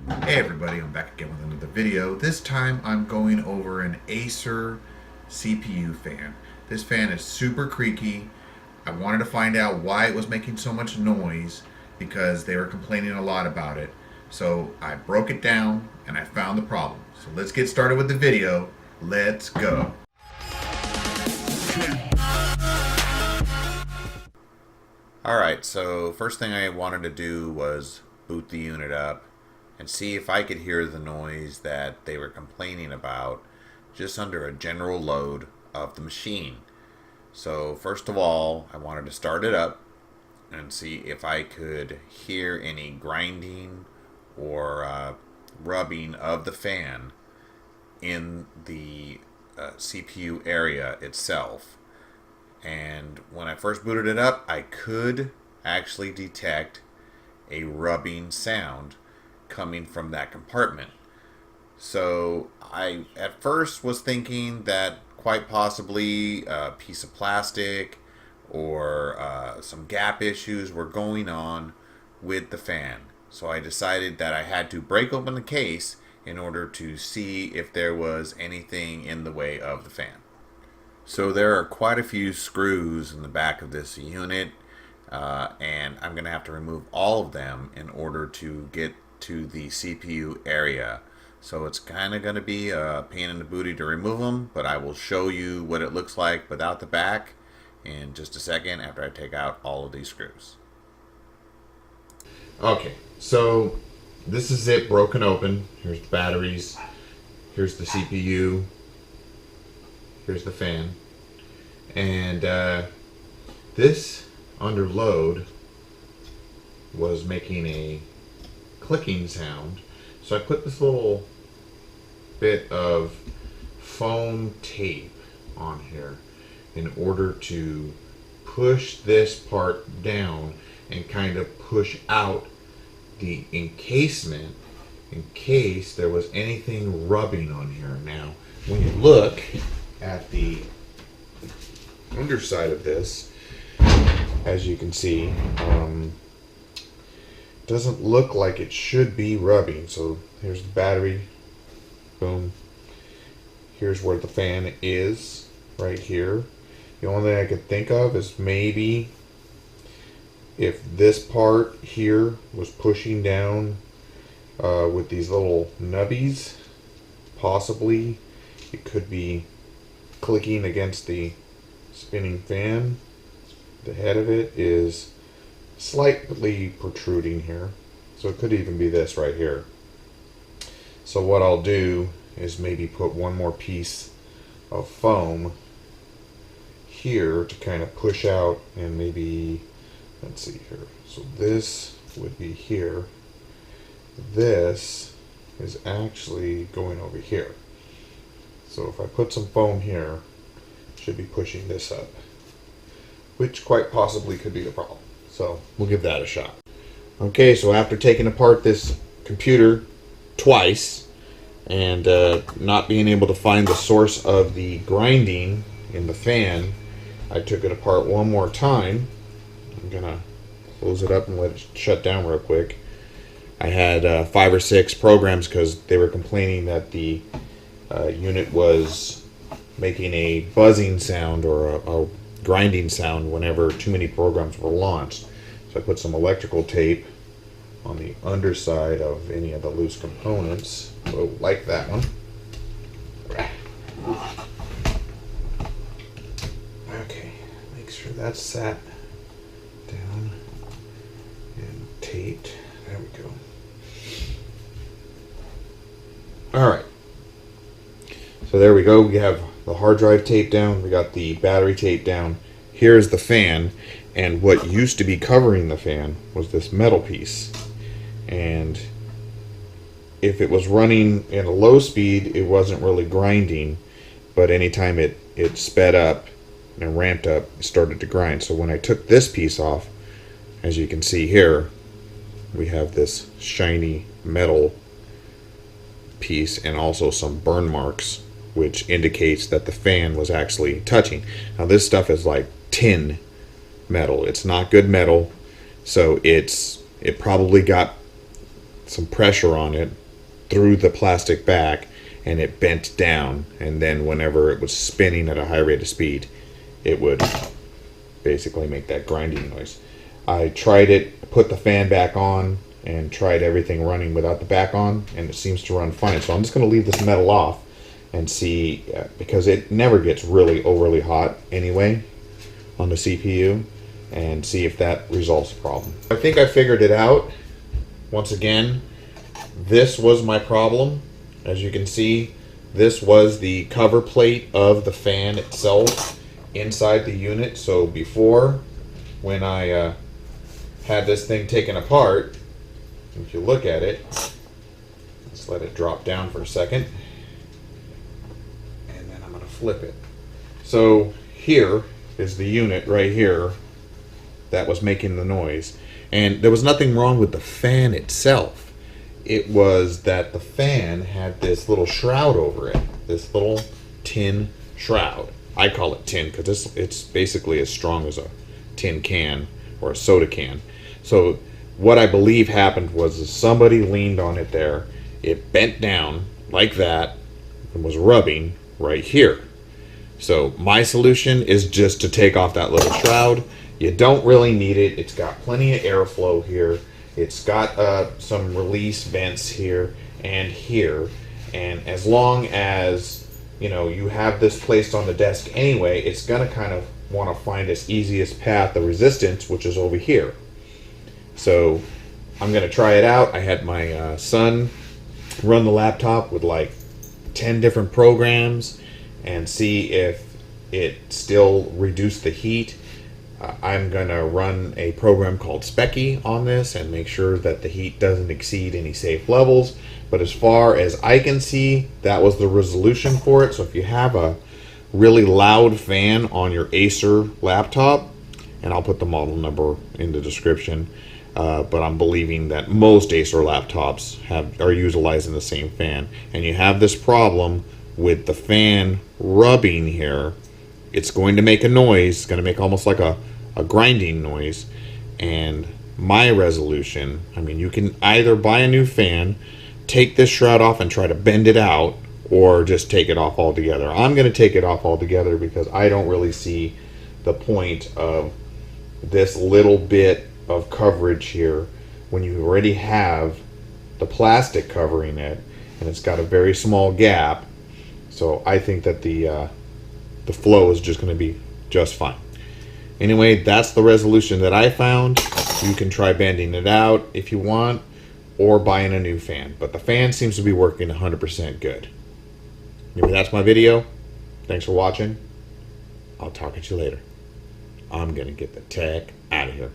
Hey everybody, I'm back again with another video. This time I'm going over an Acer CPU fan. This fan is super creaky. I wanted to find out why it was making so much noise because they were complaining a lot about it. So I broke it down and I found the problem. So let's get started with the video. Let's go. Alright, so first thing I wanted to do was boot the unit up and see if I could hear the noise that they were complaining about just under a general load of the machine. So first of all, I wanted to start it up and see if I could hear any grinding or rubbing of the fan in the CPU area itself. And when I first booted it up, I could actually detect a rubbing sound coming from that compartment. So I at first was thinking that quite possibly a piece of plastic or some gap issues were going on with the fan. So I decided that I had to break open the case in order to see if there was anything in the way of the fan. So there are quite a few screws in the back of this unit, and I'm going to have to remove all of them in order to get to the CPU area. So it's kind of going to be a pain in the booty to remove them, but I will show you what it looks like without the back in just a second after I take out all of these screws. Okay, so this is it broken open. Here's the batteries, here's the CPU, here's the fan, and this under load was making a clicking sound. So I put this little bit of foam tape on here in order to push this part down and kind of push out the encasement in case there was anything rubbing on here. Now, when you look at the underside of this, as you can see, doesn't look like it should be rubbing. So here's the battery, boom. Here's where the fan is, right here. The only thing I could think of is maybe if this part here was pushing down with these little nubbies, possibly it could be clicking against the spinning fan. The head of it is slightly protruding here, so it could even be this right here. So what I'll do is maybe put one more piece of foam here to kind of push out, and maybe, let's see here, so this would be here, this is actually going over here. So if I put some foam here, it should be pushing this up, which quite possibly could be the problem. So we'll give that a shot. Okay, so after taking apart this computer twice and not being able to find the source of the grinding in the fan, I took it apart one more time. I'm gonna close it up and let it shut down real quick. I had 5 or 6 programs because they were complaining that the unit was making a buzzing sound or a grinding sound whenever too many programs were launched. So I put some electrical tape on the underside of any of the loose components, so like that one. Okay, make sure that's sat down and taped. There we go. Alright, so there we go. We have the hard drive taped down, we got the battery taped down. Here's the fan, and what used to be covering the fan was this metal piece. And if it was running at a low speed, it wasn't really grinding, but anytime it sped up and ramped up, it started to grind. So when I took this piece off, as you can see here, we have this shiny metal piece and also some burn marks, which indicates that the fan was actually touching. Now this stuff is like tin metal. It's not good metal, so it probably got some pressure on it through the plastic back, and it bent down, and then whenever it was spinning at a high rate of speed, it would basically make that grinding noise. I tried it, put the fan back on, and tried everything running without the back on, and it seems to run fine. So I'm just going to leave this metal off and see, because it never gets really overly hot anyway on the CPU, and see if that resolves the problem. I think I figured it out. Once again, this was my problem. As you can see, this was the cover plate of the fan itself inside the unit. So before, when I had this thing taken apart, if you look at it, let's let it drop down for a second, and then I'm going to flip it. So here is the unit right here that was making the noise, and there was nothing wrong with the fan itself. It was that the fan had this little shroud over it, this little tin shroud. I call it tin because it's basically as strong as a tin can or a soda can. So what I believe happened was somebody leaned on it there, it bent down like that, and was rubbing right here. So my solution is just to take off that little shroud. You don't really need it. It's got plenty of airflow here. It's got some release vents here and here. And as long as you have this placed on the desk anyway, it's going to kind of want to find its easiest path of resistance, which is over here. So I'm going to try it out. I had my son run the laptop with like 10 different programs and see if it still reduced the heat. I'm going to run a program called Specky on this and make sure that the heat doesn't exceed any safe levels. But as far as I can see, that was the resolution for it. So if you have a really loud fan on your Acer laptop, and I'll put the model number in the description, but I'm believing that most Acer laptops are utilizing the same fan, and you have this problem with the fan rubbing here, it's going to make a noise. It's going to make almost like a grinding noise. And my resolution, I mean, you can either buy a new fan, take this shroud off and try to bend it out, or just take it off altogether. I'm going to take it off altogether because I don't really see the point of this little bit of coverage here when you already have the plastic covering it, and it's got a very small gap. So I think that the flow is just going to be just fine. Anyway, that's the resolution that I found. You can try bending it out if you want, or buying a new fan. But the fan seems to be working 100% good. Anyway, that's my video. Thanks for watching. I'll talk at you later. I'm going to get the tech out of here.